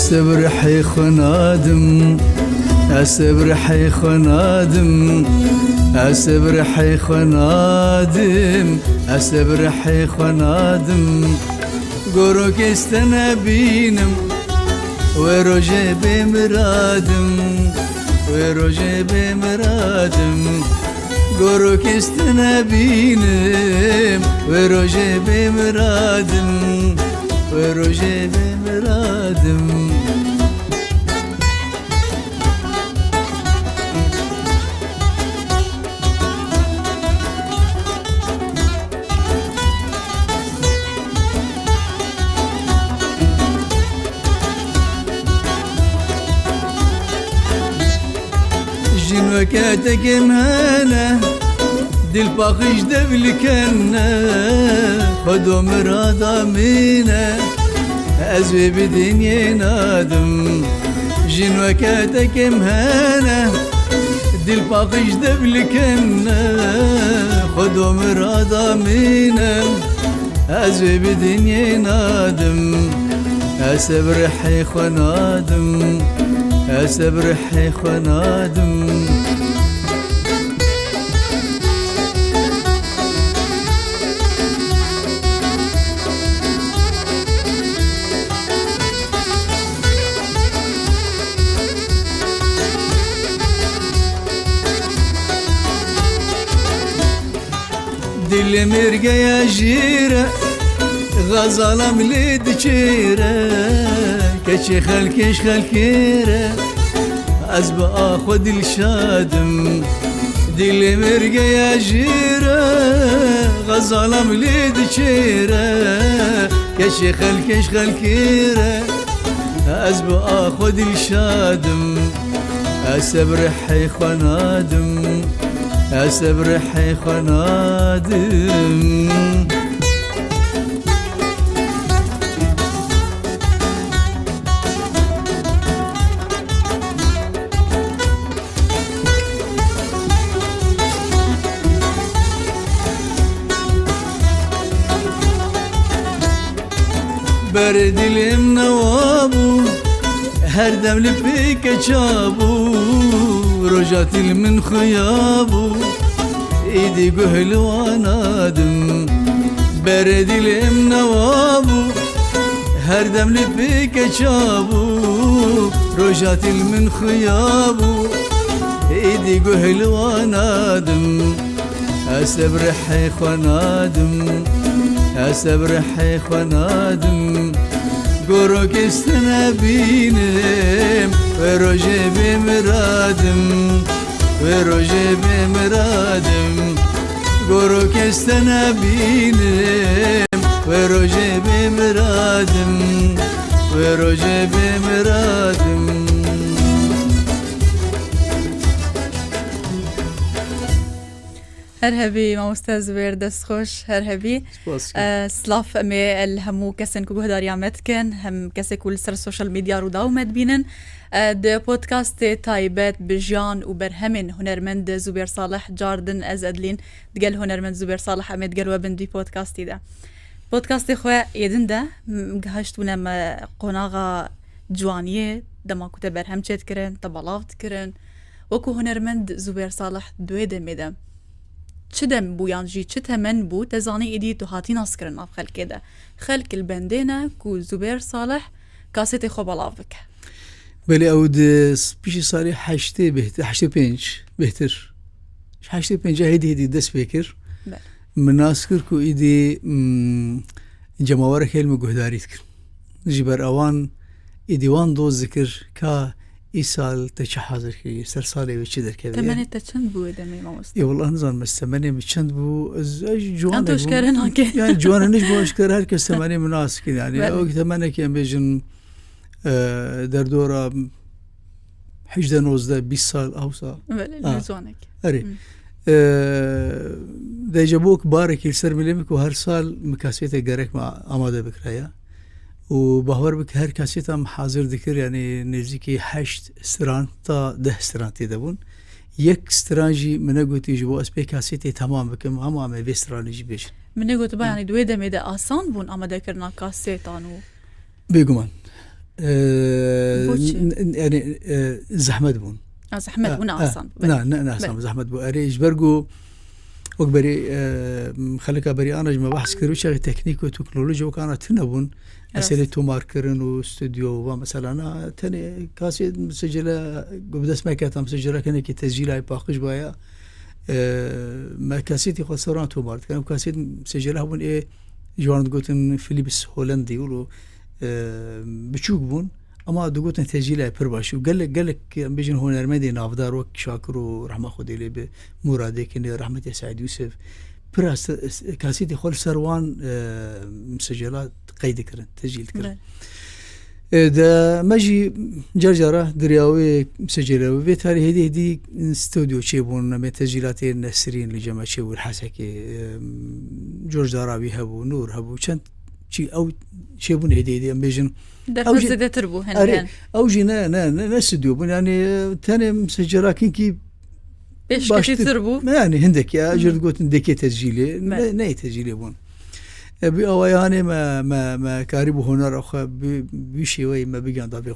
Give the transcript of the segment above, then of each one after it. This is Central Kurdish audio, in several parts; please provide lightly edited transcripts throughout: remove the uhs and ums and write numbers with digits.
الصبر حيخ نادم الصبر حيخ نادم الصبر حيخ نادم الصبر حيخ نادم قروك استنبينم وروجي بمرادم وروجي بمرادم قروك استنبينم وروجي بمرادم وروجي بمرادم جنوكاتك مهانة دل باقيش دبلكنا خدو مرادا مينا أزوي بدنيا نادم جنوكاتك مهانة دل باقيش دبلكنا خدو مرادا مينا أزوي بدنيا نادم الصبر حيخ نادم الصبر حيخ نادم دل مرقى يا جيرة غزالة مليد جيرة كشي خلكيش خلكيرة أزبق أخذ الشادم دل مرقى يا جيرة غزالة مليد جيرة كشي خلكيش خلكيرة أزبق أخذ الشادم الصبر حيخ نادم الصبر حيخ نادم برد اليم نوابو هردم لبيك جابو رجعت من خيابو ايدي قهل وانادم برد اليم نوابو هردم لبيك جابو رجعت من خيابو ايدي قهل وانادم الصبر حيخ نادم الصبر حيخ نادم قروك استنبينم وروجي بمرادم وروجي بمرادم قروك استنبينم وروجي بمرادم وروجي بمرادم هرهبي ما أستاذ زبير دستخوش هرهبي سلاف أمي الهمو كسن كوهدار يامتكن هم كسي كل سر السوشيال ميديا رو داو مدبينن ده بودكاست تايبات بجان وبرهمن هنرمند زبير صالح جاردن از أدلين دقل هنرمند زبير صالح أمي دقل وبن دي بودكاستي ده بودكاستي خواه يدن ده مقهشتونا ما قناغا جوانيه دما كتا برهم چيت کرن تبالافت کرن وكو هنرمند زبير صالح دوه دميده چه دم بو یانجی چه تمن بو تزانی ایدی تو هاتی ناس کرن اف خلق ده خلق البندینه کو زبير صالح کاست خوب علافک بله اود بیشی سالی حشته بهتر حشته پنج بهتر حشته پنج هدی دست بکر مناسکر کو ایدی جماوره کلمه گهداریت کر جبر اوان ایدی وان دوز ذکر که ای سال تچه حاضر کی سر سالی و چی در که تمنی تچند بو دمی ما مست ای والله نزان مست تمنی مچند بو از جوان انتوش کردن هاکی یعنی جوان نیش باش کرد هر کس تمنی مناسب کی یعنی او تمنی که بیشن در دوره 18 19 20 سال اوسا بله جوانک اری دیجابوک بارکی سر میلیمک و هر سال مکاسیت گرک ما آماده بکرایا و باور بك هر كاسيت هم حاضر ذكر يعني نزيكي 8 استران تا 10 استران تدبون يك استرانجي من قلت يجوا اس بي كاسيتي تمام بكم هم عم بي استرانجي بيش من قلت با يعني دويده ميدا آسان بون اما ذكرنا كاسيتانو بيگمان يعني زحمت بون زحمت بون أصلا نعم زحمت بون أريج برجو وكبري خليك بري أنا جم بحث كروي شغل تكنيك وتكنولوجيا وكانت تنبون أسئلة توماركرن واستوديو ومثلا أنا تاني كاسيت مسجلة قبل اسمها كانت مسجلة كان كي تسجيل هاي باقش بايا ما كاسيتي خسران تومارت كان كاسيت مسجلة هون إيه جوان قلتن فيليبس هولندي يقولوا بتشوك بون أما دقوتن تسجيلها برباش وقال لك بيجن هون أرمدي نافدار وك شاكر ورحمة خدي لي بمرادي كني رحمة سعيد يوسف براس كاسيتي خل سروان مسجلات قيد كرن تسجيل كرن ده ماجي جرجرة درياوي مسجلة وبالتالي هدي استوديو شيبون من تسجيلات النسرين لجماعة شيبو الحسكي جورج دراوي هبو نور هبو كان شيء أو شيبون هدي أم بيجن أو زيادة تربو هن أو جينا نستوديو يعني تاني مسجلة كي بيش كتير تربو يعني هندك يا جرد قلت هندك تسجيلي ناي تسجيلي بون بأوياني ما كاربو هنر أخا بشيء ما بيجان ضابي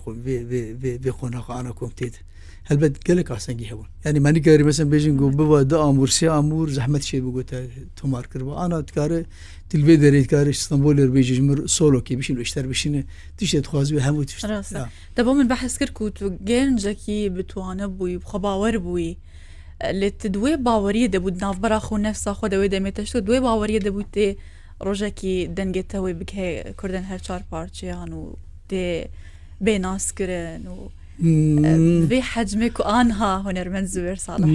بيخون هقا أنا كومتيت هل بدقلك عشان جيهون يعني ما نكاري مثلا بيجن جو بوا دا أمور سي أمور زحمة شيء بقولته تمار كربا أنا تكاري تلفزيون تكاري اسطنبول بيجي جمر سولو كي بيشين واشتر بيشين تيجي تخاز بهم وتشتر دابا من بحث كركوت جين جاكي بتوانا بوي بخباور بوي اللي تدوي باوريه دبود ناف براخو نفسه خو دوي دمتشتو دوي باوريه دبوتي روجاكي دنگتوي بكه كردن هر چار پارچيان و دي بيناس كرن و في حجمك وانها هنرمند زوير صالح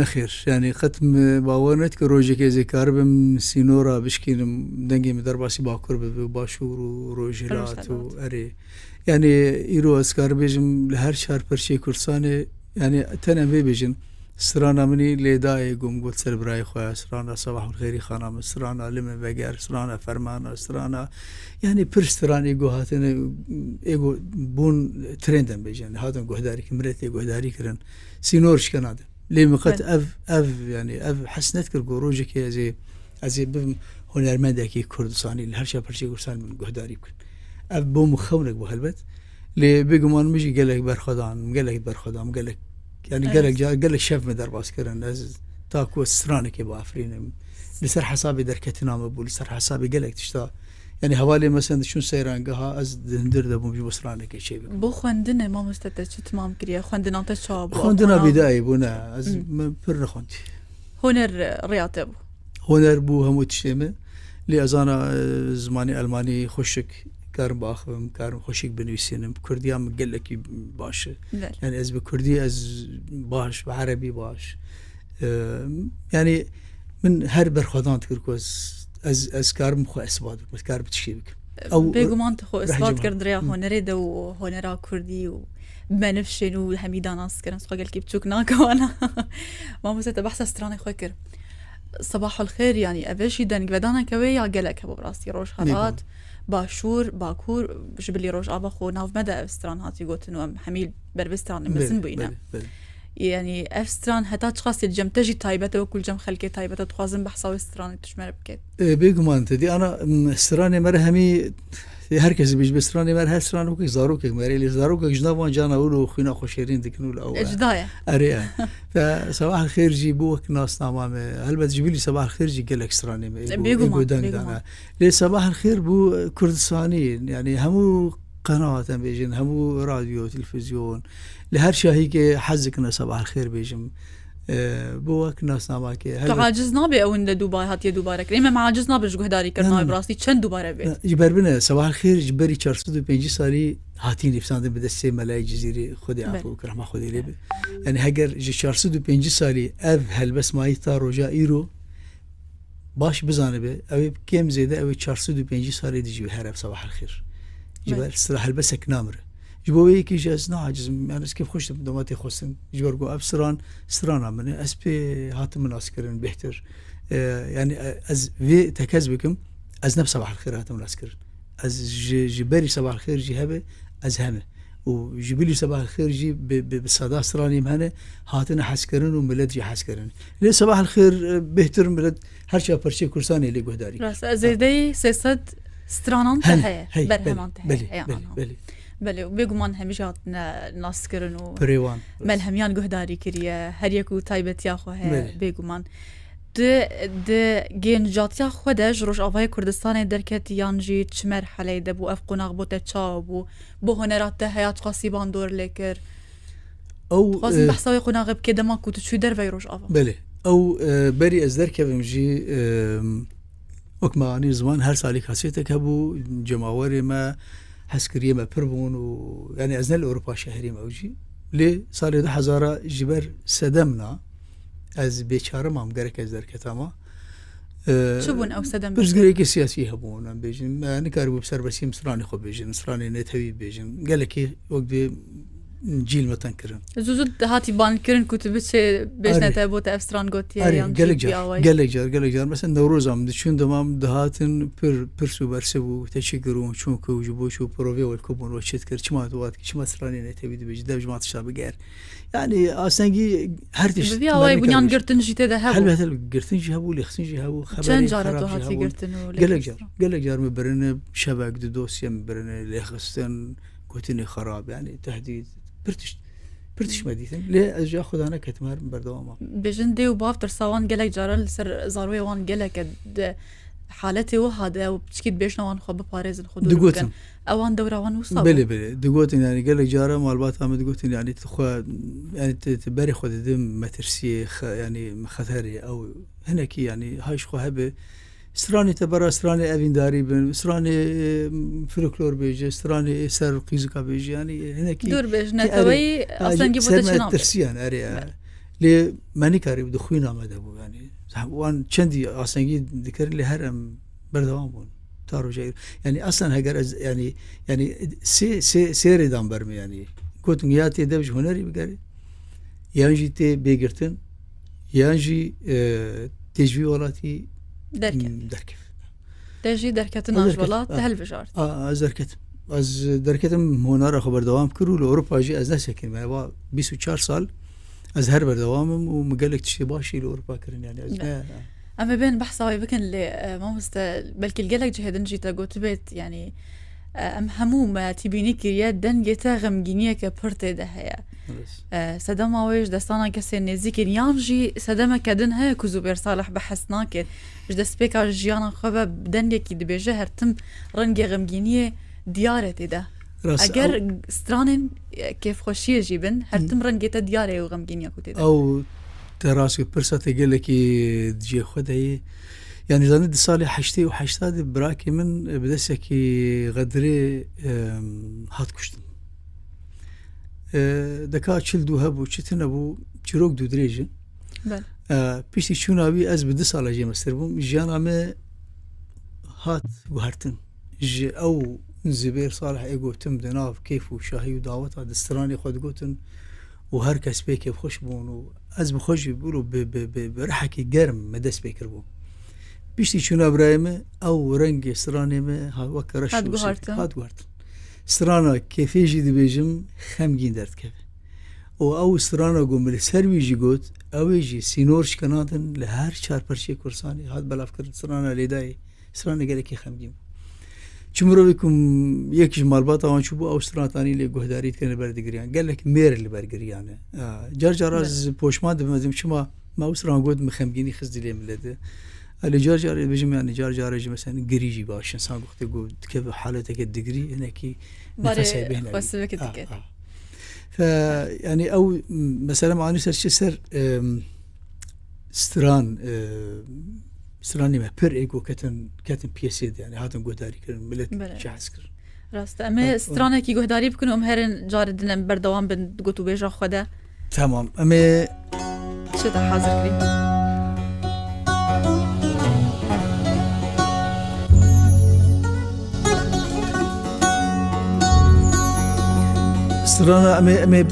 نخير يعني ختم باورنت كروجاكي ذكر بم سينورا بشكين دنگي مدرباسي باكر بباشور وروجلات واري يعني يرو اسكار بيجم لهر شهر برشي كرساني يعني تنا بيجن سرانا مني لداي قوم قلت سربراي خويا سرانا صباح الخير خانم سرانا لمن بقر سرانا فرمانا سرانا يعني برستراني جو هاتن ايجو بون ترندن بيجن هاتن جهداري كمرتي جهداري كرن سينورش كندا لي مقت اف يعني اف حسنت كر جوروجك زي بم هنرمندكي كردستاني هر شي برشي كردستان من جهداري كن اف بو مخونك بهلبت لي بيجمان مشي قال لك برخدان قال لك برخدان قال لك يعني قال لك شاف مدار باسكرن از تاكو السرانه كي بافرين لسر حسابي دركتنا مبول لسر حسابي قال لك تشتا يعني حوالي مثلا شو سيران قها از دندر دبو بجو سرانه كي شيء بو خوندنا ما مستتش تمام كريا خوندنا تشاب خوندنا بدايه بونا از بر خوندي هنر رياضه هنر بو همو تشيمه لي ازانا زماني الماني خوشك كارم باخم كارم خوشك بنويسينم كرديام قال لك باش يعني از بكردي از باش بعربي باش يعني من هر برخدان تكركوز از كارم خو اسباد بس كار بتشيبك او بيغمان خو اسباد كردريا هنريدا وهنرا كردي وبنفشن وحميدان اسكرن سو قال كي بتشوكنا كوانا ما مسته بحث استراني خوكر صباح الخير يعني افشي دنگ ودانا كوي قال لك ابو براسي روش هات باشور باكور جبلي روج ابا خو ناف مدى افستران هاتي قوتن حميل بربستران مسن بينا يعني افستران حتى تشخاص الجم تجي تايبته وكل جم خلكي تايبته تخازن بحصاوي استران تشمر بكيت بيغمان تدي انا استراني مرهمي هركز بيج بستراني مر هستران وكي زاروك مريلي زاروك جنابان جانا ولو خوينا خوشيرين دكنوا الاول اجدايه اريا فصباح الخير جيبوك ناس تمام هل بتجيب لي صباح الخير جي قال لك استراني بيغمان لي صباح الخير بو كردستاني يعني همو قناه بيجن همو راديو تلفزيون لهر شاهيك حزكنا صباح الخير بيجم بوك ناس ناماك تعاجزنا بي او ان دبي هات دوباره كريمه ما عاجزنا بجهداري كرنا براسي چند دوباره بيت جبربنا صباح الخير جبري 405 سالي هاتين افساند بدسي ملاي جزيره خدي عفو رحمه خدي لي يعني هاجر 405 سالي اف هل بس ما يتا رجا ايرو باش بزانه به او كم زياده او 405 سالي دجي هرب صباح الخير جبر استراحه البسك نامره جبوي كي جاز ناجز انا كيف خشت بدوماتي خصن جبرقو ابسران سرانا من اس بي هات من عسكرين بهتر يعني از في تكذبكم از نفس صباح الخير هات من عسكر از جبري صباح الخير جي هبه از همه وجبلي صباح الخير جي بصدا سراني مهنه هاتنا حسكرين وملد جي حسكرين لي صباح الخير بهتر ملد هر شي برشي كرساني اللي قهداري راس زيدي سيسد سترانان تهيا هي برهمان تهيا بلي بله وبيجو من همجات ناس كرنو بريوان ملهمیان گهداری کریه هر یکو تایبتی آخو هی بيجو من د گین جاتیا خودش روش آوای کردستان درکت یانجی چه مرحله ده بو افقوناق بو تچا بو هنرات ده حیات قاسیبان دور لکر او خاص بحثای قوناق بکده ما کوت چوی در وی روش آوا بله او بری از درکبم جی وكماني زمان هر سالي خاصيتك هبو جماوري ما حسكريه ما بربون و يعني ازنل اوروبا شهري موجي لي صار ده هزاره جبر سدمنا از بیچاره مام گرک از درکتاما شبون او سدم برزگری سیاسی هبون ام بیجن نکاربو بسر بسیم سرانی خو بیجن سرانی نتوی بیجن گلکی وقت جيل ما تنكرن زوزود هاتي بان كرن كتب شيء بيجنا تابوت افستران قوتي يعني قالك جار مثلا نوروز عم دشون دمام دهاتن برسو برسبو تشكرون شون كوجبو شو بروفي والكوبون وشتكر كما توات كما سراني نتبي بيج ده جماعه الشعب غير يعني اصلا هرتش بيا واي بنيان قرتن جيته ده هبو هل قرتن جابو لي خصن جابو خبري جارتو هاتي قرتن قالك جار مبرن شبك دوسيا مبرن لي خصن قوتني خراب يعني تهديد برتش مديتن ليه اجا خد انا كتمر بردوام بجن دي وبافتر سوان قالك جارل سر زاروي وان قالك حالتي وهذا وبتشكيد بيشنا وان خو بباريز الخدود اوان دوره وان وصاب بلي دقوتن يعني قالك جاره مالبات ام دقوتن يعني تخو يعني تبري خد دم مترسي يعني خطري او هناك يعني هايش خو هبه سراني تبرا سراني أبين داري بن سراني فلكلور بيجي سراني سر قيزكا بيجي يعني هناك دور بيجنا توي أصلاً جيبوا تشنام ترسيان أريا لي ماني كاري بدخوينا ما دبوا يعني وان شندي أصلاً جيد ذكر لي هرم بردوام بون تارو جاي يعني أصلاً هجر يعني سيري دام برمي يعني كنت نياتي دبج هنري بقاري يانجي تي بيجرتن يانجي تجوي ولاتي دركف تجي دركت ناجولات تهلفجارت از دركتم هنر خبر دوام كرو لاوروبا جي از نسكن ما 24 سال از هر بردوام ومقالك تشي باشي لاوروبا كرن يعني از اما بين بحثاوي بكن اللي ما مست بلكي القلق جهدن جيتا قوت بيت يعني ام هموم تبيني كريات دن جيتا غمجينيه كبرت ده هي سدم اويش دستانا كسي نزيكين يانجي سدم كدن هي كوزوبير صالح بحثناك جدس بيكا جيانا خبا بدن يكي دبيجه هرتم رنجي غمجينيه ديارتي ده اگر سترانين كيف خوشيه جيبن هرتم رنجيتا دياري وغمجينيه كوتي ده او تراسي برسات قالكي دجي خداي يعني زاند صالح حشتي وحشتاد براكي من بدسكي غدري هات كشتن دكا تشلدو هبو تشتنبو تشروك دو دريجه بيشتي شوناوي از بد صالح جي مستربم جانا ما هات وهرتن جي او زبير صالح ايغو تم دناف كيف وشاهي ودعوتها دستراني خد قوتن وهر كاس بيكي بخش بون از بخش بيقولوا برحكي جرم مدس بيكربو بيشتي شونا برايمه او رنگ سرانه ما ها وكرش هاد غارت سرانا كيف يجي دبيجم خمگين درد كيف او سرانا قوم سروي جي قوت او يجي سينورش كناتن لهر چار پرچه كرساني هاد بلاف کرد سرانا ليداي سرانا قال كي خمگين چمرو بكم يك جمال باتا وان شبو او سرانا تاني لي گهداريت كن بردگريان قال لك مير اللي برگريان جرجراز پوشماد بمدم شما ما سرانا قوت مخمگيني خزدي لي ملده اللي جار بيجي يعني جار مثلا قريجي باش انسان وقت يقول كيف حالتك الدقري هناك نفسها بيننا ف يعني او مثلا معني سر ستراني ما بير ايجو كاتن بيسيد يعني هاتن قداري كن ملت شحسكر راست اما سترانه كي قداري بكونوا هرن جاردن بردوام بنقطو بيجا خدا تمام اما شتا حاضر كريم سرانا أمي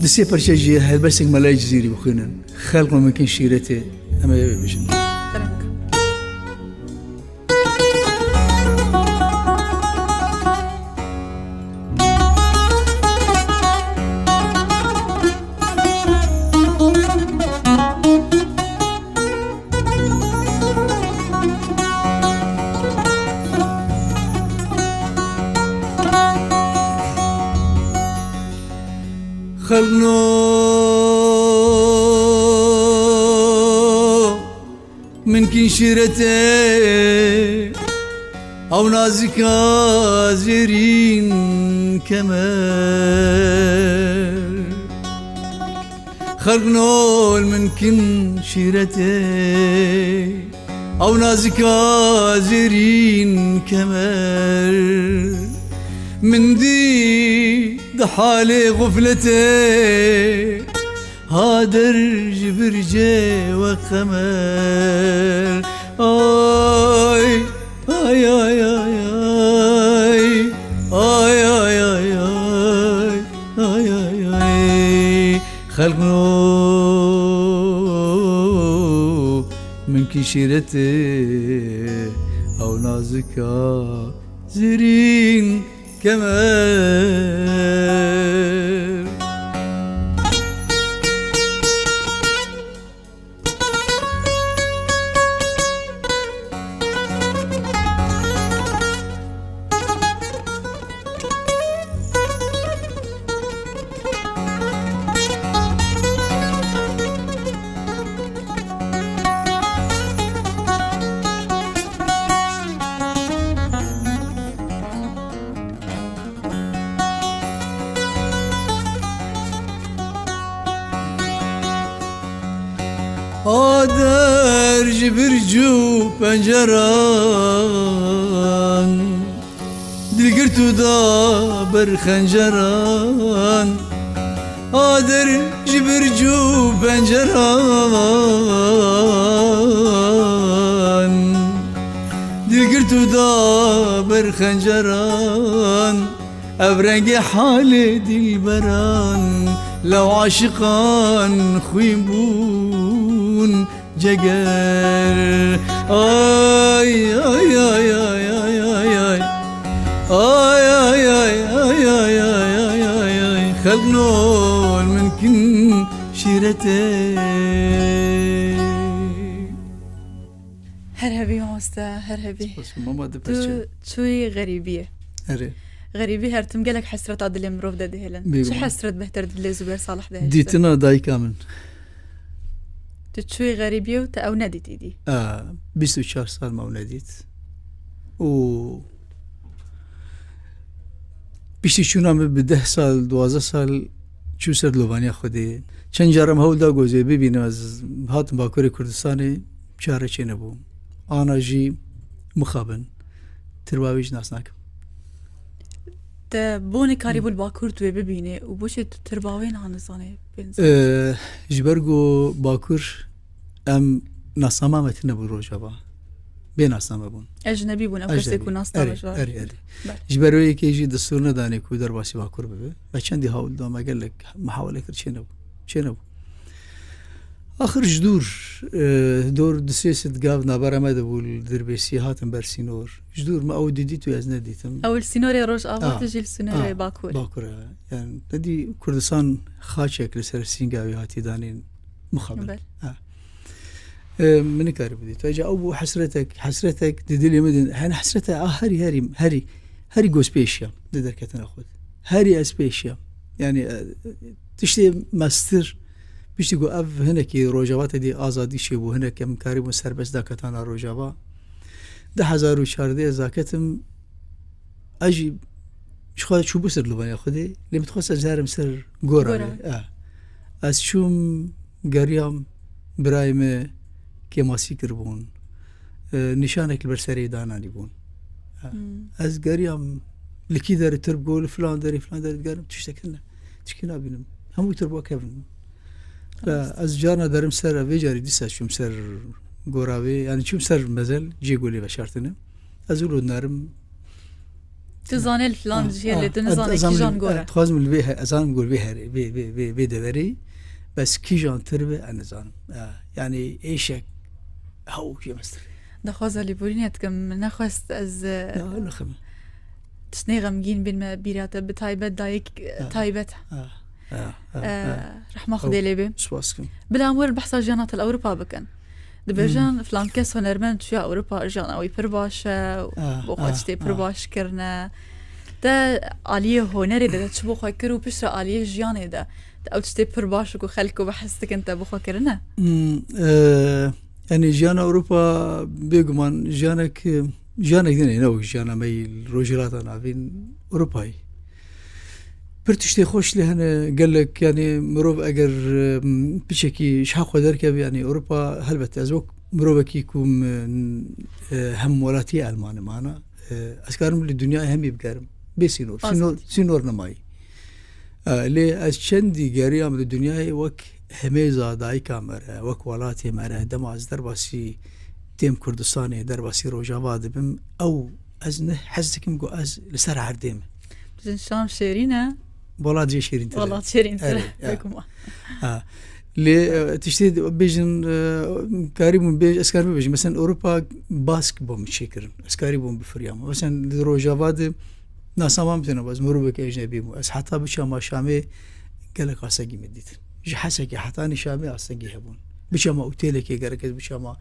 دسي برشاجي هالبسك ملاي جزيري بخينا خلق ممكن شيرتي أمي بيجن خلقنا من كن شيرته أو نازكا زيرين كمال خلقنا من كن شيرته أو نازكا زيرين كمال من دي ضحالي غفلته هادر جبرجي وخمال آي آي آي آي آي آي آي آي آي آي خلقنا من كشيرته أو نازكا زرين كمال آدر جبرجو پنجران دلگرتو دا بر خنجران آدر جبرجو پنجران دلگرتو دا بر خنجران ابرنگ حال دلبران لو عاشقان خویم بون جگر آی آی آی آی آی آی آی آی آی آی آی آی آی خلقنا من كن شيرته هرهبي هوستا هرهبي بس ماما تو دبرچه شوي غريبية اره غريبي هرتم قالك حسرة عدل مروف ده دهلن بيقول. شو حسرة بهتر دل زبير صالح ده ديتنا داي كامل تشوي غريبية وتا أو نديت إيدي 24 سال ما ولديت و بیشتر چونم به 10 سال 12 سال چو سر لوبانیا خودی چند جارم هول دا گوزه ببینم از هاتم باکوری کردستانی چاره چی نبود آنا جی مخابن ترباویج ناس نکم تا بوني كاريبو الباكور توي ببيني وبوشي ترباوين عن نظاني بين جبرگو باکور ام ناساما متن بود روجابا بین ناساما بون أجنبي بون أو كرسي كون ناس تابجوا اری جبروی که جی دستور ندانی کو در باسی باکور ببه و چندی هاول دام اگر لك محاوله کرد چه نبود آخر جدور دور دسیست گاو نبر آمده بود در بیسی هاتم برسینور جدور ما اول دیدی تو از ندیدم أول سينوري روج آوات جيل سينوري باكور باکوره یعنی ندی کردستان خاچه کل سر سینگاوی هاتی دانین مخابل من كاري بدي تواجه أبو حسرتك ددلي مدن أنا حسرتها هاري جو سبيشيا ددر كتنا أخذ هاري أسبيشيا يعني تشتي ماستر بيشتي جو أف هنا كي روجابات دي آزادي شيبو هنا كم كاري سر بس دا كتانا روجابا 1014 زاكتم أجي شو بسر لبنان خدي اللي بتخصص زارم سر جورا از شوم قريام برايمه که ماسی کربون نشانك البرسري داناني بون از قريم لكي داري تربو فلان داري قارم تشكينا بينم همو تربو كيفن از جانا دارم سر ويجاري ديسا شوم سر غوراوي يعني شوم سر مزل جيغولي بشارتنا ازولو نارم تزاني الفلان جي اللي تنزاني كي جان غورا تخازم البيه ازان نقول بيه بي دوري بس كي جان تربه انا زانم يعني ايشك هاو شي مستر دخوز اللي بولينيت كم نخست از نخم تسني غمجين بين ما بيرات بتايبت دايك تايبت رح ماخذ ليبي سواسكم بلا امور البحث جانات الاوروبا بكن دبجان فلان كاس هنرمن شو اوروبا جان او يبرباش وقت تي برباش كرنا تا علیه هنری ده چه بخوای کرو پیش را علیه جیانه ده او تشتی پر باش کو خلکو بحثت کنت بخوا کرنه يعني جيانا أوروبا بيجمان جيانك دينا نو جيانا مي الروجرات أنا فين أوروباي برتشتي خوش لهنا قال لك يعني مروف أجر بشكي شحق ودركب يعني أوروبا هلبت أزوك مروفك يكون هم ولاتي ألمان معنا أسكارم للدنيا هم يبقارم بسينور سينور نماي لي أشندي جاريا من الدنيا وك هميزة داي كاميرا وك ولاتي مرة دماز درباسي تيم كردستاني درباسي روجافا دبم أو أزنه حزكم جو أز لسر عرديم بزن شام شيرينه والله جي شيرين ترى والله شيرين ترى بكم لي تشتي بيجن كاريبون بيج اسكاري بيج مثلا اوروبا باسك بوم شكر اسكاري بوم بفريام مثلا روجافاد ناس ما مثلا بس مروبك اجنبي مو اس حتى بشام شامي قالك اسقي مديت جي حسكي حتى اني شامي اسقي هبون بشام اوتيلك قالك بشام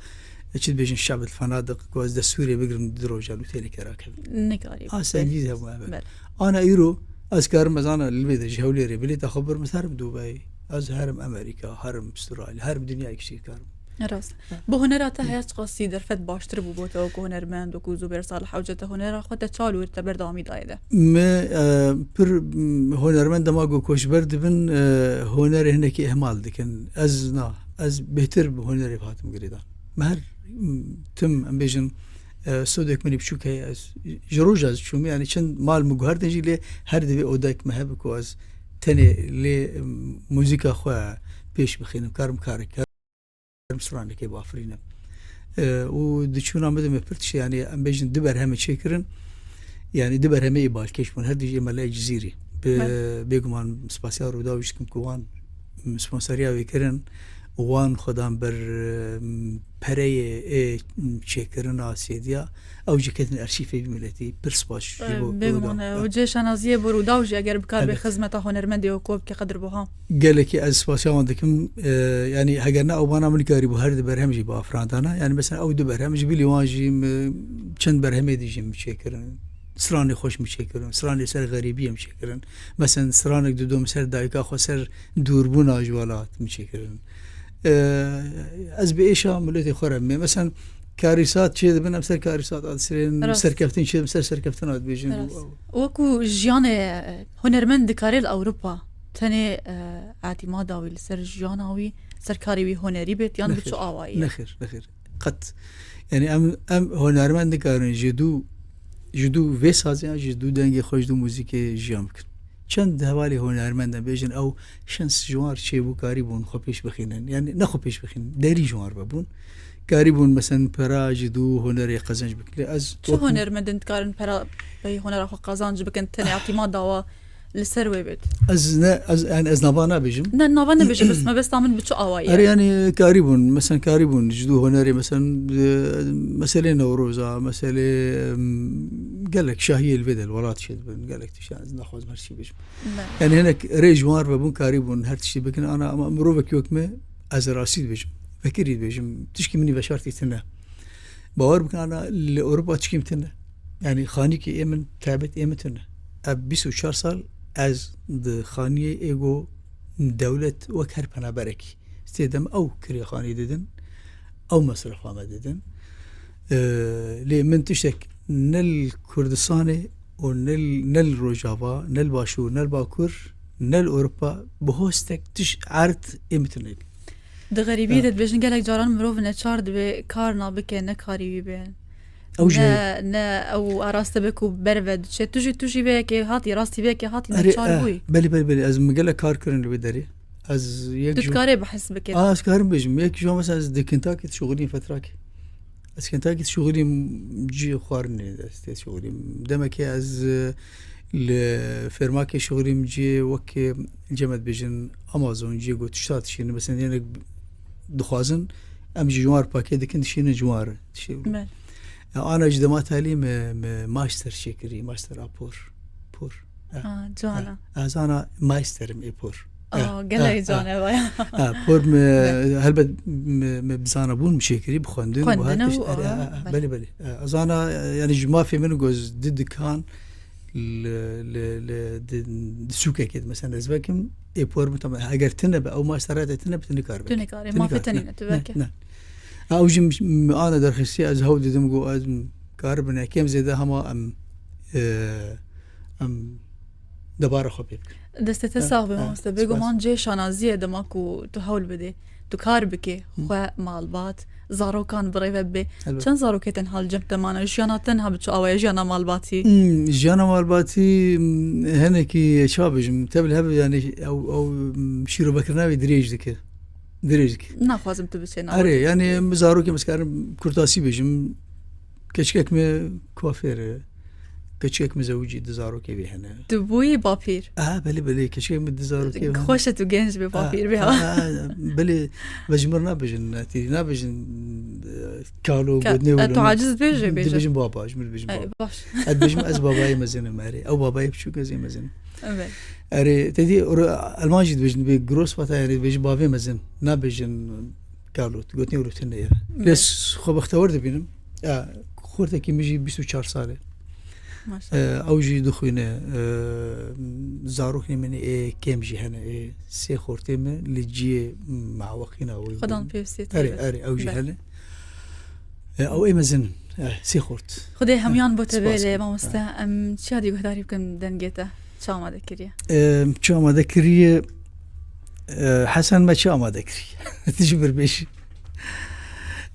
اكيد بيجن الشعب الفنادق كوز دستوري بيقرن دروجه اوتيلك راكب نكاري اسقي هبون انا ايرو أذكر مثلا البيت جهولي ربلي تخبر مثلا دبي از هرم أمريكا هرم استراليا هرم دنيا كشي كارم راس بهنرات هيش قصي درفت باشتر بوبوتا وكهنر من دوكو زوبر صالح حوجته هنر خدت تشالو ارتبر دامي دايده ما بر هنر من دماغو كوش برد بن هنر هناك إهمال دكن از بهتر بهنر فاتم قريدان مهر تم أم بيجن سودك مني بشوك هي جروجاز شو يعني شن مال مجهر تجي لي هر دبي أوداك مهبك واز تاني لي موسيقى خوا بيش بخينم كارم كارم سراني كي بافرينا ودشونا مدة مفرتش يعني أم بيجن دبر هم تشكرن يعني دبر هم يبال كيش من هردي ملاي جزيري بيجمان سباسيار وداوش كم كوان سبونسريا ويكرن وان خدام بر پره چکرن آسیدیا او جکتن ارشیفی ملتی پرسپاش بگمانه و جیش نازیه برو داوجی اگر بکار به خدمت هنرمندی و کوب که قدر بها قال لك از سپاسیان دکم يعني هجرنا او بانا من کاری بو هر برهمجی با افرادانا يعني مثلا او دو برهمج بلی واجی چند برهمه دیجی میچکرن سراني خوش مشكرن سراني سر غريبية مشكرن مثلا سرانك دو مسر دايكا خو سر دوربونا جوالات مشكرن از به ایشا ملتی خورم مثلا کاریسات چه دبن امسر کاریسات آدسرین سرکفتین چه امسر سرکفتن آد بیجن وكو جيان هنرمند كاريل أوروبا تاني اعتماد أوي لسر جياناوي سر كاريوي هنري بيت يعني بتشو آوائي نخير قد يعني أم هنرمند كارن جدو ويسازيان جدو دنگي خوش دو موسيقى جيان بكن چند حوالی هنرمندن بیشن او شانس جوار چه بو کاری بون خوبیش بخینن یعنی نه خوبیش بخینن دری جوار ببون کاری بون مثلا پراج دو هنری قزنج بکلی از چه هنرمندن کارن پرا به هنر خو قزنج بکن تنی اعتماد دوا لسروي بيت از نبانا بيجم نبانا بيجم بس ما بس تعمل بتشو قوايا يعني كاريبون مثلا كاريبون جدو هنري مثلا نوروزا مثلا قال لك شاهي الفيدل ولات شد قال لك تشان ناخذ مرشي بيجم يعني هناك ريجوار ببون كاريبون هر تشي بكن انا مروبك يوكمه از راسيد بيجم فكري بيجم تشكي مني بشارتي تنا باور بكن انا لاوروبا تشكي متنا يعني خانيكي ايمن تعبت ايمتنا اب 24 سال از د خانیه ایگو دولت وکر پنا برکی استیدم او کری خانی دیدن او مصرف آمد دیدن لی من تشتک نل کردستان و نل روجاوا نل باشور نل باکور نل اروپا بهستک تش عرض امتنیل ده غریبی داد بجن گلک جاران مروف نچارد به کار نابکه نکاری بین او نا او راست بكو برفد شي تجي بك هاتي راستي بك هاتي نشار بوي بلي از مقله كار كرن بدري از يك تذكاري بحس بك از كارم بجم يك جو مثلا از دكنتاكي شغلين فتراك از كنتاكي شغلين جي خارني است شغلين دمك از الفيرماكي شغلين جي وك جمد بجن امازون جي قلت شات شي مثلا يعني دخوازن ام جوار باكي دكن شي جوار أنا جدمات هالي ماستر شكري ماستر أبور جوانا أنا ماستر ميبور قال لي جوانا بايا بور هل بزانا بون مشكري بخندن خندن بلي أنا يعني جما في منو جوز ضد كان للسوق كده مثلا أزباكم إيبور مثلا أجر تنبأ أو ما اشتريت تنبأ تنكار تنكار ما في تنين تباكي نعم أو جم أنا درخسي أزهود دمجو أزم كاربنا كم زيادة هما أم دبارة خبيك دست تساق بموسط بيجو مان جيش أنا زيادة ماكو تحول بدي تكاربكي خو مالبات زارو كان بريفة بي چند زارو كتن حال جمت مانا جيانا تنها بتشو أوي جيانا مالباتي جيانا مالباتي هنكي شابج تبل هب يعني أو شيرو بكرناوي دريج ذكي ناخوازم تبسينا أري يعني زارو كي مسكارم كرتاسي بيجم كشكك مي كوافير كشكك مزوجي دزارو كي بيهنا تبوي بابير بلي كشكك مدزارو كي خوشة وجنج ببابير بها بلي بجمرنا بجن تينا بجن كالو بدني ولا تعجز بيجن بابا جمر بيجن بابا باش بيجن از باباي مزين ماري او باباي بشو كزي مزين أري تدي الماجد بيجن بجروس فتا يعني بيجن بابي مزين نا بيجن كالو تقولني ولا تنيا بس خو بختار دبينم خورته كي ميجي 24 ساله اوجي دخوينه زاروخني من كم جي هنا سي خورتيم لجي مع وقينا خدان بيوسيت اري اوجي هنا او مزن سي خورت خدي هميان بوتبيله ما مستا ام شادي غداري بكم دنجته شاما ذكريه شاما ذكريه حسن ما شاما ذكري تجبر بيش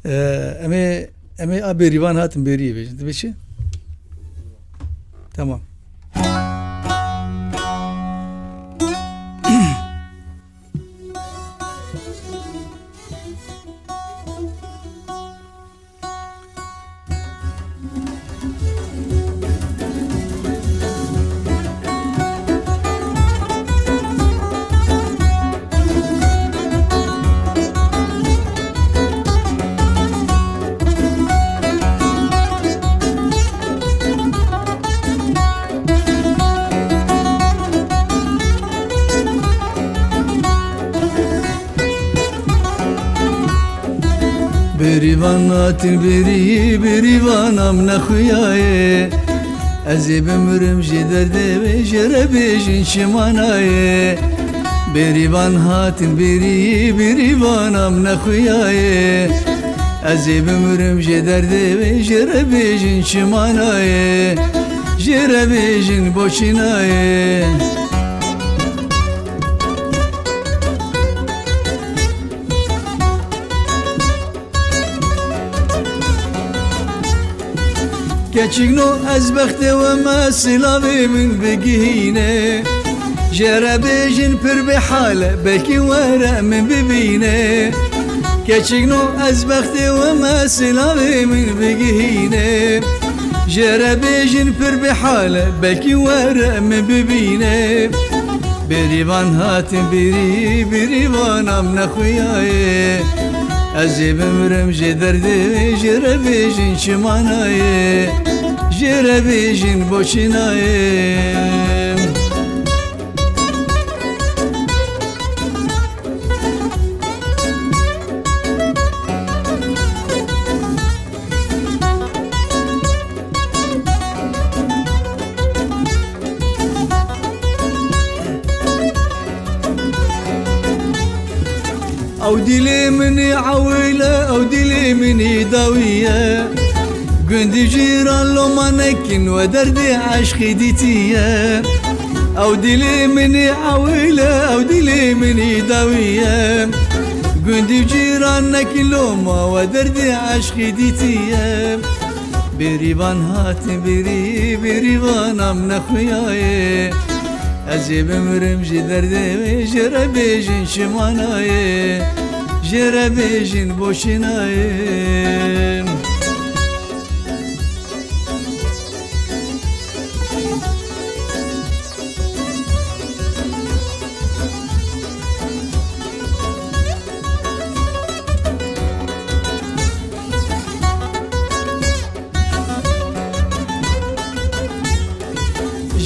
امي ابي ريفان هاتم بيري بيش بيش تمام بریوانات بریوانم نخویای ازی بمرم جدرده و جربیجین شمانای بریوان هاتن بریوانم نخویای ازی بمرم جدرده و جربیجین شمانای جربیجین بوشینای كچينو از بخت و ما سلاوي من بقينه جربيجن پر بحاله بكي ورا من ببينه كچينو از بخت و ما سلاوي من بقينه جربيجن پر بحاله بكي ورا من ببينه بريوان هاتن بريوان ام نخوياي ازي بمرم جدرده جربيجن شماناي جربيجن بوشناي او دلي مني عويلة او دلي مني داوية قندي جيران لو ما نكن ودردي عشقي ديتية او دلي مني عويلة او دلي مني داوية قندي جيران نكن لو ما ودردي عشقي ديتية بريبان هاتن بريبان ام نخوياي ازي بمرم جدرده جربيجن شماناي جربيجن بوشناي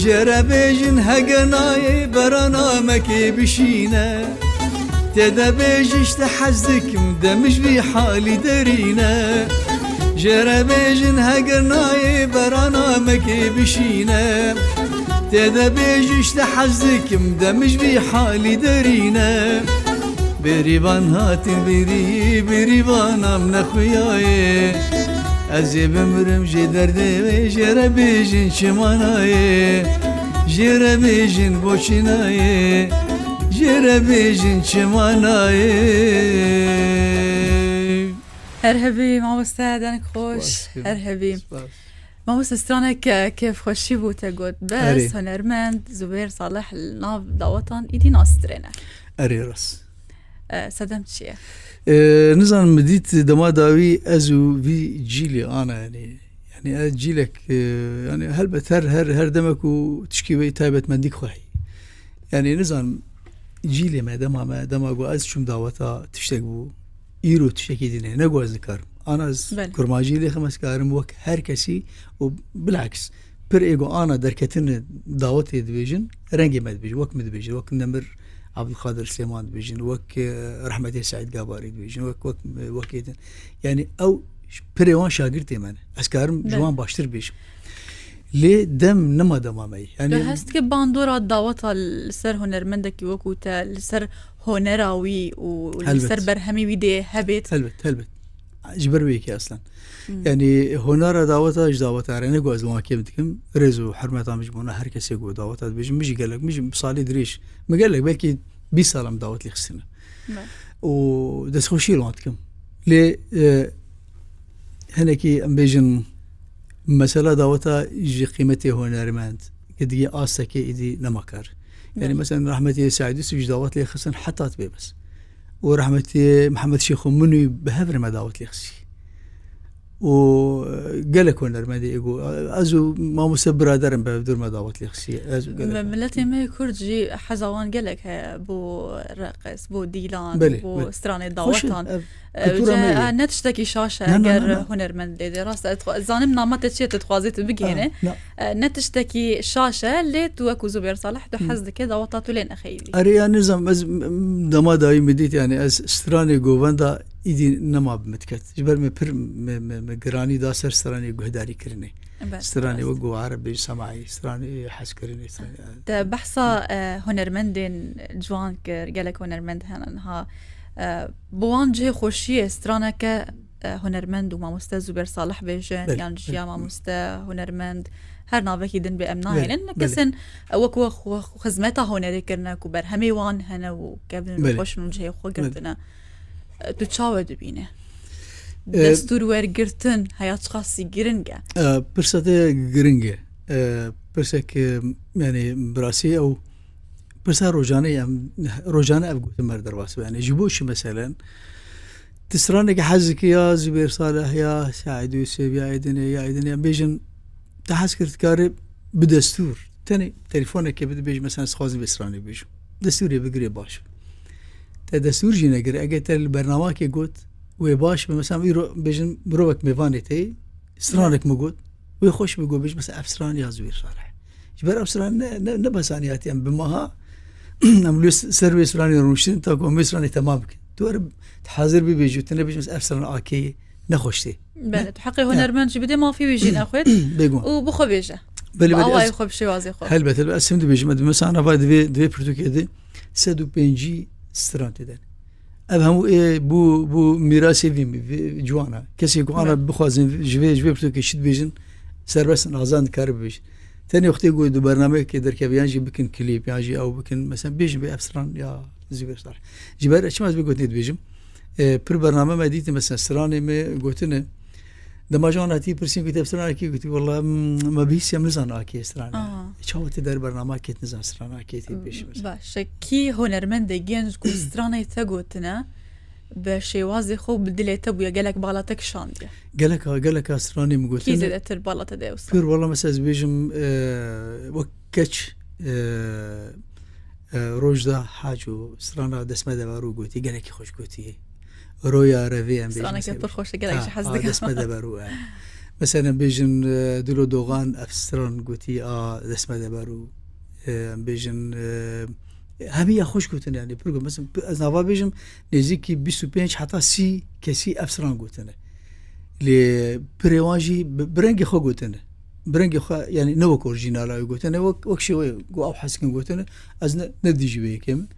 جربيجن هقناي برانا مكي بشينا تدبيجش تحزك مدمج بي حالي درينا جربيجن هقناي برانا مكي بشينا تدا بيجش تحزك مدمج بي حالي درينا بريبان هاتن بريبان امنا خوياي ازي بمرم جي دردي جرى بيجن شماناي جرى بيجن بوشناي جرى بيجن شماناي. هرهبي ماموستا دانك خوش هرهبي ماموستا سترانك كيف خوشي بوتا قد بس هنرمند زبير صالح الناف داوطان ايدي ناسترينا اري راس صدمت شيء نظام مديت دما داوي ازو في جيلي انا يعني جيلك يعني هلبت هر دمك وتشكي تايبت منديك خوحي يعني نظام جيلي ما دما جو از شم داوتا تشتغو ايرو تشكي دينه نگو از ذكر انا كرماجي لي 5 كارم وك هر كسي وبالعكس بر ايجو انا دركتن دعوتي ديفيجن رنجي مد بيجي وك مد بيجي وك نمر عبد القادر سليمان ديفيجن وك رحمتي سعيد قاباري ديفيجن وك يعني او بريوان شاغرتي من اسكارم جوان باشتر بيش لي دم نما دمامي يعني هست كي باندورا دعوتها السر هنرمندك وكوتا السر هنراوي والسر برهمي ويدي هبت هلبت جبر بيكي اصلا يعني هنرا دعوتها راني جواز ما كيمتكم رزو حرمتها مجمونا هر كسي جو دعوتها بيجي مش قالك مش بصالي دريش ما قالك بلكي 20 سنه دعوت لي خصنا ودس خوشي لوانتكم لي هناكي ام بيجن مسألة دعوتها يجي قيمتي هنرمند كدي آسكي إيدي نمكر يعني مثلا رحمتي سعيد سويج دعوت لي خصن حتى تبي بس ورحمتي محمد شيخ مني بهفر ما دعوت لي خصي وقالك هنرمند يقول أزو ما مسبرة درم بدور ما دعوت لي خصي أزو ملتي ما كردجي حزوان قالك بو رقص بو ديلان بو استراني دعوتان نتشتكي شاشة أجر هنرمند لدي راس زانم نامت تشي تتخوازيت بجينه نتشتكي شاشة اللي توكو زبير صالح دو حزدك دعوتاتو لين أخيلي أريا نظام دما داي مديت يعني از استراني جواندا إيدي نما بمتكت جبر مقراني دا سر استراني جهداري كرني استراني وقو عربي سماعي استراني حس كرني ده بحثا هنرمندين جوان قالك هنرمند هنها بوان جه خوشی استرانه که هنرمند و ماموستا زبير صالح بيجن يعني جيا ماموستا هنرمند هر ناوكي دن بأمناهي لأن كسن وكو خزمتا هنري كرنا كبر همي وان هنا وكابن خوش من جهة خو قرتنا تتشاود بينه دستور ورقرتن هيات خاصي جرنجا برساته جرنجا برسك يعني براسي أو بس روجانة أبغى تمر درواس يعني جبوش مثلا تسرانك حزك يا زبير صالح يا سعيد يوسف يا عيدني بيجن تحسكر تكارب بدستور تاني تليفونك يبدأ بيجي مثلا سخازي بسراني بيجو دستوري بقري باش تدستور جينا قري أجت البرنامج يقول وباش مثلا بيجن بروك ميفاني تي سرانك موجود ويخش بيقول بيج مثلا أفسران يا زبير صالح جبر أفسران نبسانياتي أم بماها نملوس سيرفيس راني روشين تاكو مصراني تمام تورب تحاضر بيجو تنبيج مس افسران اكي نخشتي بله تحقي هنرمند بده ما في ويجين اخوت وبخو بيجا بلا يخو بشي وازي خو هلبت الاسم دي بيجي مثلا انا فايد دي بروتوكي دي سدو بنجي سترانتي دن ابهم بو ميراثي في جوانا كسي انا بخوازن جوي بروتوكي شد بيجن سيرفيس نازان كارب بيجي ثاني وقت يقول دو برنامج كدر كبيانجي بكن كليب يانجي او بكن مثلا بيجي بأفسران يا زبير صالح جبر ايش ما بيقول نيت بيجم بر برنامج ما ديت مثلا سراني ما قلتنا دما جانا تي برسين كتاب سراني كي قلت والله ما بيس يمزان اكي سراني شو تدار برنامج كيت نزان سراني اكي تي بيش باش كي هنرمند جينج كو سراني تقولتنا بشوازي خو بدليته بيا قالك بالاتك شانديا قالك اسراني مقولت كي زدت البالات داوس بير والله مساز بيجم وكتش روجدا حاجو سرانا دسمه دبارو قوتي قالك خوش قوتي رويا رافي ام سرانا كبر خوش قالك شي حزدك دسمه دبارو مثلا بيجن دولو دوغان افسران قوتي دسمه دبارو بيجن همي خوش قوتن يعني برغم مثلا نافا بيجم نزيكي 25 حتى سي كسي افسران قوتن لي بريوانجي برنجي خو قوتن برنگ خوا یعنی نوک اورجینال گوتنه وک شوی گو او حسکن گوتنه از ندیجی بیکم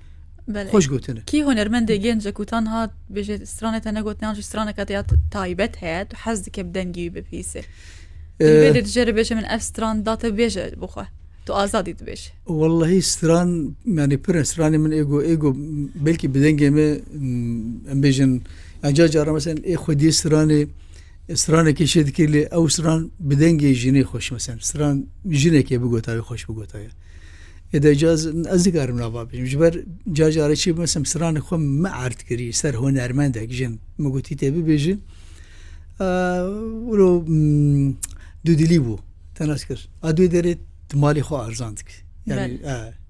خوش گوتنه کی هنرمند گنج کوتان هات بجه استرانه تنگوت نانج استرانه کاتیات تایبت هات و حزد که بدنگی بپیسه البته تجربه من استران دات بيجه بخوا تو آزادی تبيش والله استران يعني استران من ايجو بلكي بدنجي ما امبيجن جاجا مثلا اي خدي استران كيشد كيلي او استران بدنجي جيني خوش مثلا استران جيني كي بغوتاي خوش بغوتاي اذا جاز ازقار من اباب جبر جاجا شي مثلا استران خو ما عرت كري سر هنرمند جن مغوتي تبي بيجي ولو دو ديليبو تناسكر ادو دريت مالي خو ارزاندك يعني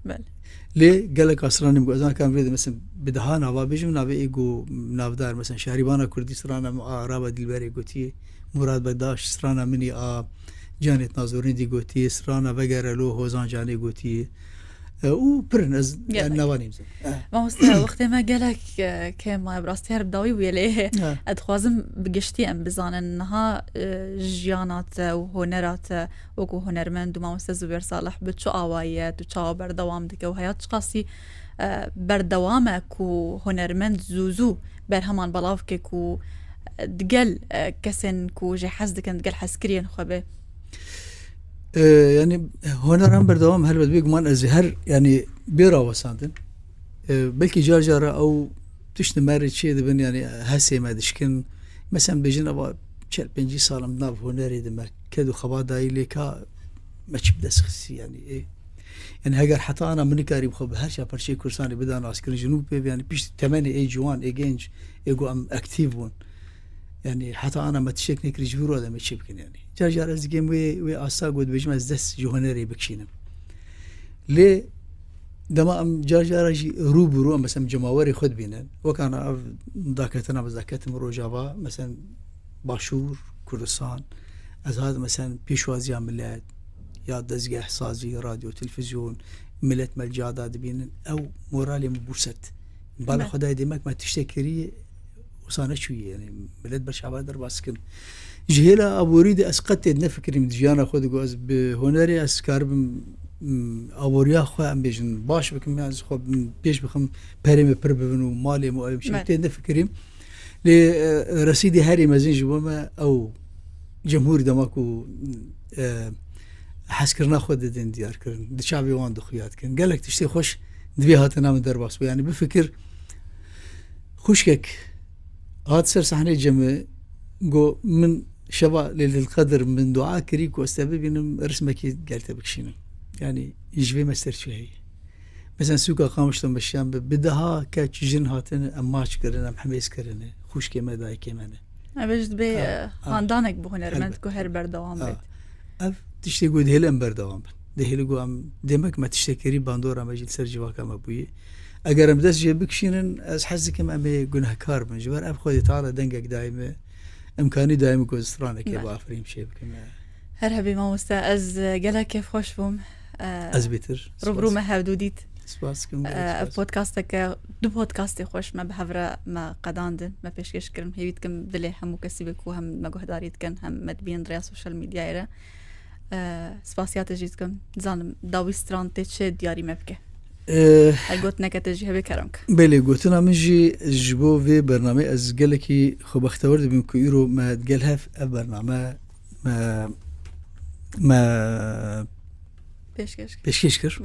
بل ليه قال لك اسراني مغازان كان بريد مثلا بدهان هوا بيجي من ابي ايجو نافدار مثلا شهريبانا كردستان رابا دلبري قوتي مراد بداش سرانا مني جانت نازورين دي قوتي سرانا بقرلو هوزان جاني قوتي و برنز نواني مثلا ما هو وقت ما قالك كما براستي هرب داوي ويليه ادخوازم بقشتي ام بزان انها جيانات وهنرات وكو هنرمند وما زبير صالح بتشو اوايات وتشاو بردوام دك وهيات شخصي بردوامك وهنرمند زوزو برهمان بلاوك كو دقل كسن كو جي حزدك دقل حسكريا خبه يعني هنرم بردوام هل بدبيق مان الزهر يعني بيرا وساندن بلكي جارجارة او تشتمر شيء دبن يعني هسي ما دشكن مثلا بيجن ابا 4-5 سال ناف هنري دم كدو خبا دايلي كا ما تشبدس خسي يعني ايه يعني هاجر حتى انا من كاري بخب هرشا برشي كورساني بدانا عسكري جنوب يعني بيش 8 اي جوان اي جينج ايجو ام اكتيفون يعني حتى انا ما تشيك نكري جبرو هذا ما تشبكن يعني جار از جيم وي اسا قد بجمع دس جوهنري بكشينم ليه دما ام جار روبرو مثلا جماوري خد بينا وكان ذاكرتنا بذاكرتم روجافا مثلا باشور كردستان از هذا مثلا بيشوازي ملات يا دزقه سازي راديو تلفزيون ملت ملجاده دبين او مورالي مبوست بالا خداي دمك ما تشتكري وصانا شويه يعني ملت برشا در باسكن جهلا ابو ريد اسقطت نفكري من ديانا خد جوز بهنري اسكارب اوريا خو ام بيجن باش بكم يعني خو بيش بخم بريم بربنو مالي مو اي شيء نفكري لرصيدي هاري مازين جوما او جمهور دماكو حسكرنا خود دين ديار كرن دشابي وان دخيات كن قال لك تشتي خوش دبي هاتنا من درباس يعني بفكر خوشك هات سر صحنه جمع جو من شبا للقدر من دعاء كريك واستبب ان رسمك قالت بكشينا يعني يجبي مستر شوي مثلا سوق قامشتم بالشام بدها كجن هاتن اماش كرنا محميس كرنا خوشك ما داي كمان ابجد بي خاندانك بهنرمند كو هر بردوام اف تشتي قود هلم بردوام ده هلقو ام دمك ما تشتكري باندورا ماجي سر جواكا مبوي اگر ام دس جيبك شينن از حزكم امي گنهكار من جوار اب خودي تعالى دنگك دايمه امكاني دايم كوسترانك يبا افريم شي بكم هرهبي ما مستا از قالك كيف خوش بوم از بيتر روبرو ما هودوديت سپاسكم بودكاستك دو بودكاستي خوش ما بهفرا ما قداندن ما بيشكش كرم هيبتكم دلي همو كسبك وهم ما جهداريت كان هم مدبين دريا سوشيال ميديا ايرا سپاسيات جيتكم زانم داوي ستران تشي دياري مبكه قلت نكتجي هبي كرمك بله قلتنا منجي جبو في برنامج از قالكي خو بختورد بينكو يرو ما تقالها في برنامج ما بيشكش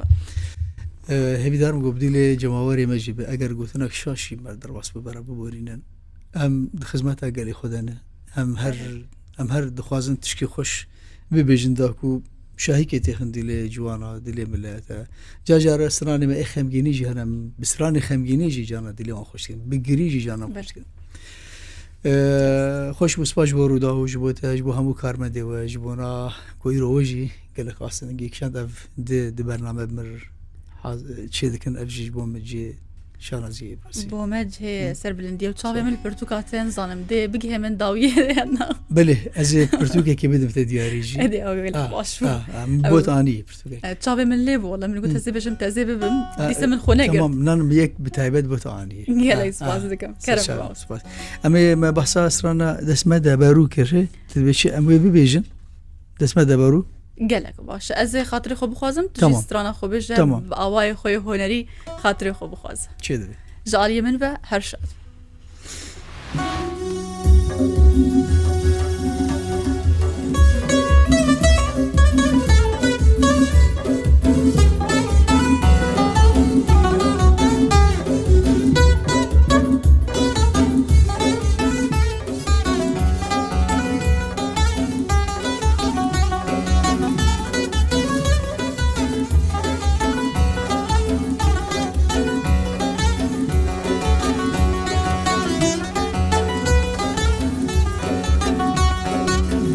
هبي دارم قبدي جماوري مجيب اگر قلتنا شاشي ما درواس ببرا ببورينن ام خدمتها قالي خدنا ام هر دخوازن تشكي خوش ببيجن داكو شاهيكي تخن ديلي جوانا ديلي ملاتا جاجار سراني ما خمگيني جي هرم بسراني خمگيني جي جانا ديلي وان خوشكن بگري جي جانا خوشكن خوش بسپاش بورو دا جبوتا جبو همو كارمدي و جبونا كوي روجي قالك اصلا گيكشان اف دي برنامج مر تشي دكن اف جي جبو مجي شانازي بومج هي سربلنديه وتشافي من البرتقالتين ظالم دي بقي من داويه انا بله از برتقال كي بدم تدياري جي ادي اول باش بوت اني برتقال تشافي من ليب والله من قلت هسه بجم تزيب لسه من خناقه تمام نان بيك بتايبت بوت اني يلا سباس دكم كرم سباس اما ما بحث اسرنا دسمه دبرو كره تبشي ام بيجن دسمه دبرو گلک باشه از خاطر خوب بخوازم تمام. تجستران خوبش تمام. آوای خوی هنری خاطر خوب بخوازم چه دوی جاری من و هر شد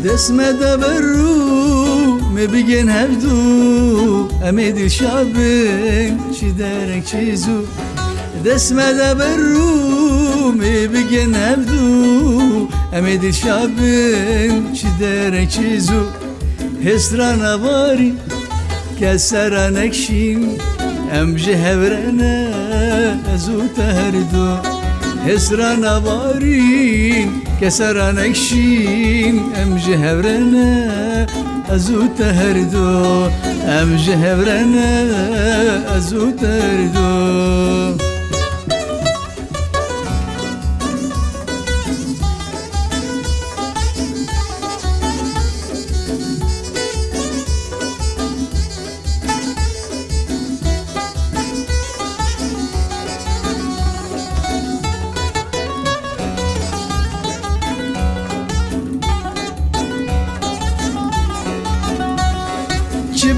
دسمه دبرو مبيجن هبدو أمد الشعبين شدارك شيزو دسمه دبرو مبيجن هبدو أمد الشعبين شدارك شيزو هسرانا باري كسرانا كشين أمجي هبرنا أزو تهردو هسرانا بارين كسرانا كشين أمجي هبرنا أزو تهردو أمجي هبرنا أزو تهردو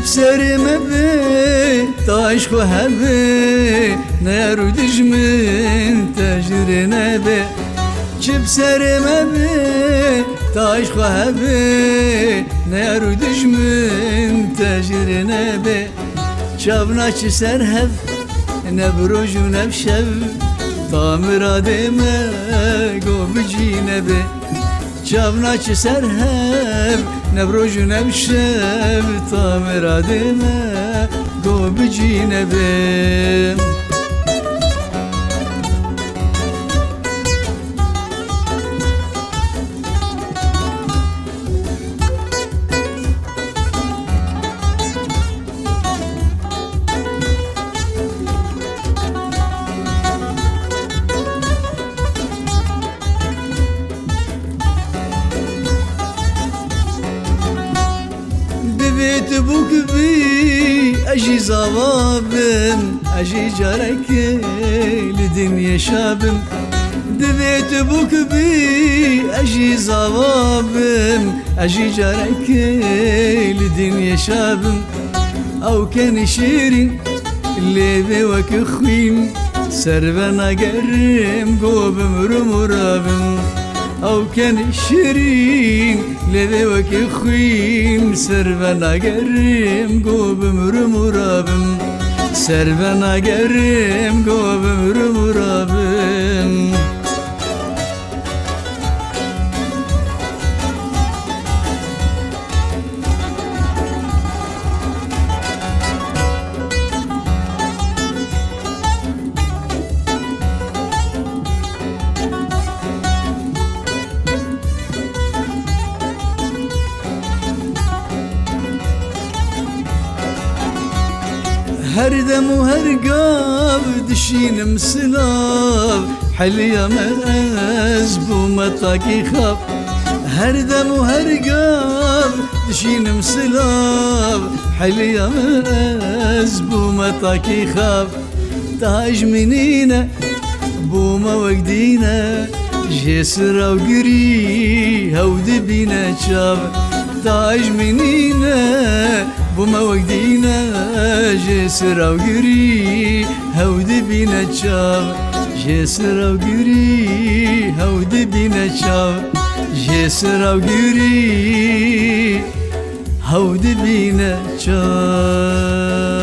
بسرمه به تاش خو هبه نرو دجمن تجرنه به بسرمه به تاش خو هبه نرو دجمن تجرنه به شابنا چه سرهف نبروج و نبشب تامرا دمه گو بجینه به شابنا چه سرهف نبروج و نبشب تامرا دمه گو بجینه به بوك بي أجي زوابم أجي جارك لدنيا شابم دبيت بوك بي أجي زوابم أجي جارك لدنيا شابم أو كان شيرين اللي بوك خوين سربنا قرم قوبم رمرابم أو كان شيرين لذوك خوين سربنا قرم قوبم رمرابم سربنا قرم قوبم رمرابم هر دم و هر قاب دشين مسلاف حليا ماز بومطاكي خاف هر دم و هر قاب دشين مسلاف حليا ماز بومطاكي خاف تاج منينا بوما وقدينا جسر وقري هود بينا شاف تاج منينا بوما وقدينا جسر وقري هود بينا شاف جسر وقري هود بينا شاف جسر وقري هود بينا شاف